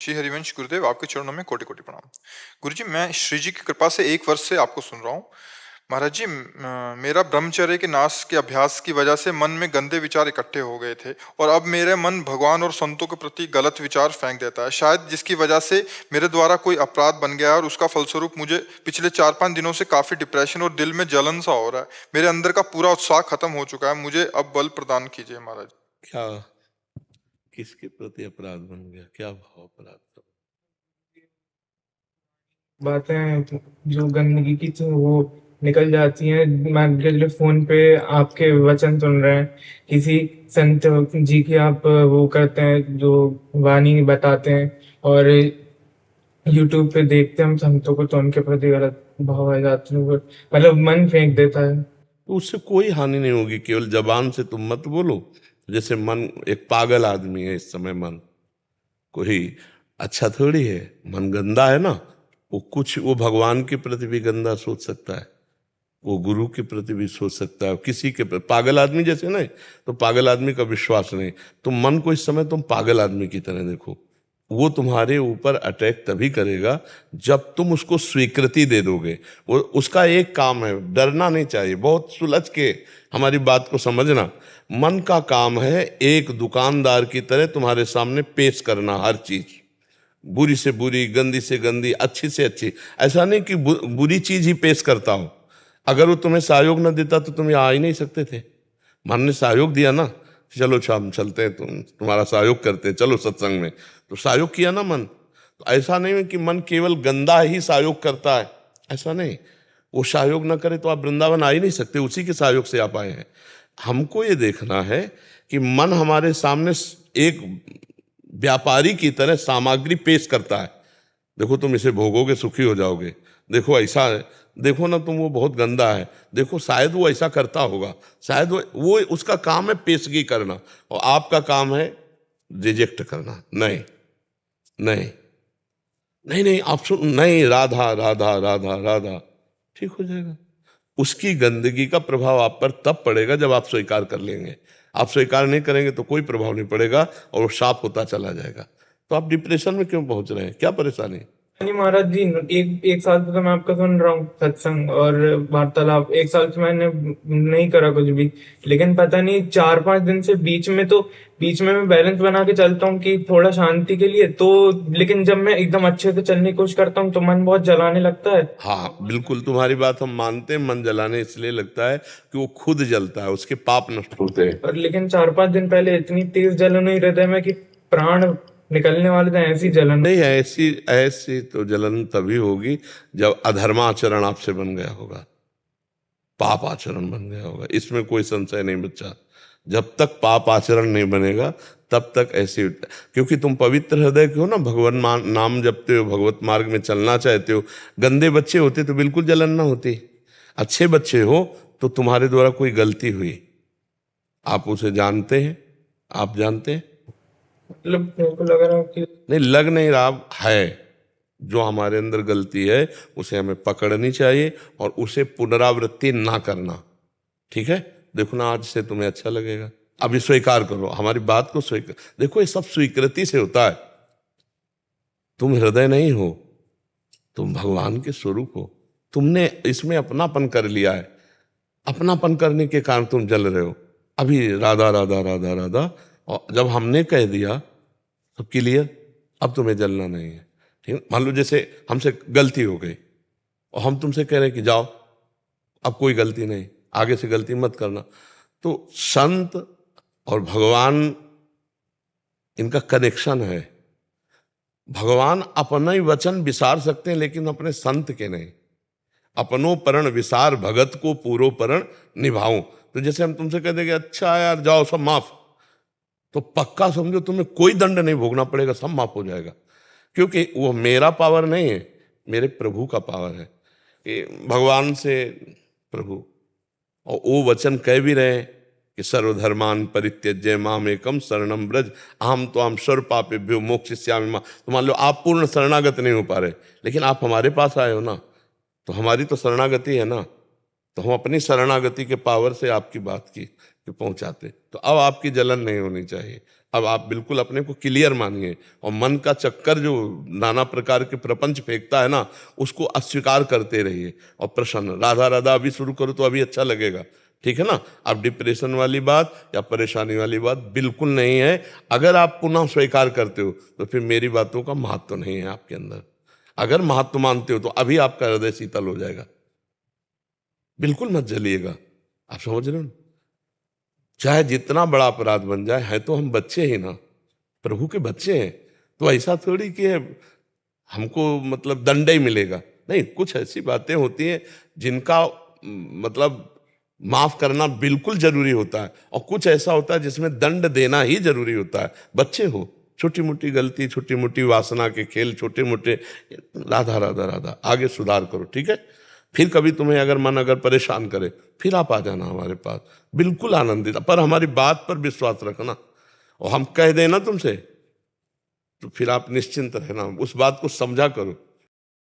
श्री हरिवंश गुरुदेव, आपके चरणों में कोटि कोटि प्रणाम। गुरुजी, मैं श्री जी की कृपा से 1 वर्ष से आपको सुन रहा हूँ। महाराज जी, मेरा ब्रह्मचर्य के नाश के अभ्यास की वजह से मन में गंदे विचार इकट्ठे हो गए थे और अब मेरे मन भगवान और संतों के प्रति गलत विचार फेंक देता है, शायद जिसकी वजह से मेरे द्वारा कोई अपराध बन गया है और उसका फलस्वरूप मुझे पिछले 4-5 दिनों से काफी डिप्रेशन और दिल में जलन सा हो रहा है। मेरे अंदर का पूरा उत्साह खत्म हो चुका है। मुझे अब बल प्रदान कीजिए महाराज। क्या किसके प्रति अपराध बन गया? क्या भाव अपराध का? बातें जो गंदगी की थी वो निकल जाती हैं। मान के चलो फोन पे आपके वचन सुन रहे हैं, किसी संत जी की आप वो करते हैं जो वाणी बताते हैं, और यूट्यूब पे देखते हैं हम संतों को तो उनके प्रति गलत भाव आ जाते हैं, मतलब मन फेंक देता है। तो उससे कोई हानि नहीं होगी, केवल जबान से तुम मत बोलो। जैसे मन एक पागल आदमी है इस समय, मन कोई अच्छा थोड़ी है, मन गंदा है ना। वो भगवान के प्रति भी गंदा सोच सकता है, वो गुरु के प्रति भी सोच सकता है, किसी के प्रति। पागल आदमी जैसे नहीं, तो पागल आदमी का विश्वास नहीं। तो मन को इस समय तुम पागल आदमी की तरह देखो। वो तुम्हारे ऊपर अटैक तभी करेगा जब तुम उसको स्वीकृति दे दोगे। वो उसका एक काम है, डरना नहीं चाहिए। बहुत सुलझ के हमारी बात को समझना। मन का काम है एक दुकानदार की तरह तुम्हारे सामने पेश करना हर चीज, बुरी से बुरी, गंदी से गंदी, अच्छी से अच्छी। ऐसा नहीं कि बुरी चीज ही पेश करता हो। अगर वो तुम्हें सहयोग न देता तो तुम यहाँ आ ही नहीं सकते थे। मन ने सहयोग दिया ना, चलो हम चलते हैं, तुम्हारा सहयोग करते हैं, चलो सत्संग में, तो सहयोग किया ना मन। तो ऐसा नहीं है कि मन केवल गंदा ही सहयोग करता है, ऐसा नहीं। वो सहयोग न करे तो आप वृंदावन आ ही नहीं सकते, उसी के सहयोग से आप आए हैं। हमको ये देखना है कि मन हमारे सामने एक व्यापारी की तरह सामग्री पेश करता है। देखो तुम इसे भोगोगे सुखी हो जाओगे, देखो ऐसा है, देखो ना तुम वो बहुत गंदा है, देखो शायद वो ऐसा करता होगा, शायद वो उसका काम है पेशगी करना, और आपका काम है रिजेक्ट करना। नहीं नहीं नहीं नहीं, आप सुन, नहीं, राधा राधा राधा राधा, ठीक हो जाएगा। उसकी गंदगी का प्रभाव आप पर तब पड़ेगा जब आप स्वीकार कर लेंगे। आप स्वीकार नहीं करेंगे तो कोई प्रभाव नहीं पड़ेगा और वो साफ होता चला जाएगा। तो आप डिप्रेशन में क्यों पहुंच रहे हैं? क्या परेशानी? नहीं महाराज जी, एक साल से तो मैं आपका सुन रहा हूँ सत्संग और वार्तालाप। 1 साल से मैंने नहीं करा कुछ भी, लेकिन पता नहीं 4-5 दिन से बीच में मैं बैलेंस बना के चलता हूँ कि थोड़ा शांति के लिए तो, लेकिन जब मैं एकदम अच्छे से चलने की कोशिश करता हूँ तो मन बहुत जलाने लगता है। हाँ बिल्कुल, तुम्हारी बात हम मानते हैं। मन जलाने इसलिए लगता है कि वो खुद जलता है, उसके पाप नष्ट होते हैं। और लेकिन 4-5 दिन पहले इतनी तेज जलन हुई हृदय में कि प्राण निकलने वाले थे, ऐसी जलन। नहीं, ऐसी ऐसी तो जलन तभी होगी जब अधर्माचरण आपसे बन गया होगा, पाप आचरण बन गया होगा, इसमें कोई संशय नहीं बच्चा। जब तक पाप आचरण नहीं बनेगा तब तक ऐसी, क्योंकि तुम पवित्र हृदय के हो ना, भगवान नाम जपते हो, भगवत मार्ग में चलना चाहते हो। गंदे बच्चे होते तो बिल्कुल जलन ना होती। अच्छे बच्चे हो तो तुम्हारे द्वारा कोई गलती हुई, आप उसे जानते हैं, आप जानते हैं। मतलब मेरे को लग रहा है कि नहीं, लग नहीं रहा है। जो हमारे अंदर गलती है उसे हमें पकड़नी चाहिए और उसे पुनरावृत्ति ना करना। ठीक है, देखो ना, आज से तुम्हें अच्छा लगेगा। अभी स्वीकार करो, हमारी बात को स्वीकार। देखो ये सब स्वीकृति से होता है। तुम हृदय नहीं हो, तुम भगवान के स्वरूप हो। तुमने इसमें अपनापन कर लिया है, अपनापन करने के कारण तुम जल रहे हो। अभी राधा राधा राधा राधा, और जब हमने कह दिया सब क्लियर, अब तुम्हें जलना नहीं है। ठीक, मान लो जैसे हमसे गलती हो गई और हम तुमसे कह रहे हैं कि जाओ, अब कोई गलती नहीं, आगे से गलती मत करना। तो संत और भगवान, इनका कनेक्शन है। भगवान अपना ही वचन विसार सकते हैं लेकिन अपने संत के नहीं। अपनो परण विसार भगत को पूरो परण निभाऊं। तो जैसे हम तुमसे कह देंगे अच्छा यार जाओ सब माफ, तो पक्का समझो तुम्हें कोई दंड नहीं भोगना पड़ेगा, सब माफ हो जाएगा। क्योंकि वो मेरा पावर नहीं है, मेरे प्रभु का पावर है। कि भगवान से प्रभु, और वो वचन कह भी रहे हैं कि सर्वधर्मान परित्यज्य मामेकम शरणम ब्रज अहम त्वाम सर्व पापेभ्यो मोक्षयिष्यामि मां। तो मान लो आप पूर्ण शरणागत नहीं हो पा रहे, लेकिन आप हमारे पास आए हो ना, तो हमारी तो शरणागति है ना, तो हम अपनी शरणागति के पावर से आपकी बात की पहुंचाते। तो अब आपकी जलन नहीं होनी चाहिए, अब आप बिल्कुल अपने को क्लियर मानिए, और मन का चक्कर जो नाना प्रकार के प्रपंच फेंकता है ना, उसको अस्वीकार करते रहिए और प्रसन्न राधा राधा अभी शुरू करो तो अभी अच्छा लगेगा, ठीक है ना। अब डिप्रेशन वाली बात या परेशानी वाली बात बिल्कुल नहीं है। अगर आप पुनः स्वीकार करते हो तो फिर मेरी बातों का महत्व नहीं है आपके अंदर। अगर महत्व मानते हो तो अभी आपका हृदय शीतल हो जाएगा। बिल्कुल मत जलिएगा, आप समझ रहे हो। चाहे जितना बड़ा अपराध बन जाए, है तो हम बच्चे ही ना, प्रभु के बच्चे हैं। तो ऐसा थोड़ी कि हमको मतलब दंड ही मिलेगा, नहीं। कुछ ऐसी बातें होती हैं जिनका मतलब माफ करना बिल्कुल जरूरी होता है, और कुछ ऐसा होता है जिसमें दंड देना ही जरूरी होता है। बच्चे हो, छोटी मोटी गलती, छोटी मोटी वासना के खेल, छोटे मोटे, राधा राधा राधा, आगे सुधार करो, ठीक है। फिर कभी तुम्हें अगर मन अगर परेशान करे, फिर आप आ जाना हमारे पास, बिल्कुल आनंदित। पर हमारी बात पर विश्वास रखना, और हम कह देना तुमसे तो फिर आप निश्चिंत रहना, उस बात को समझा करो।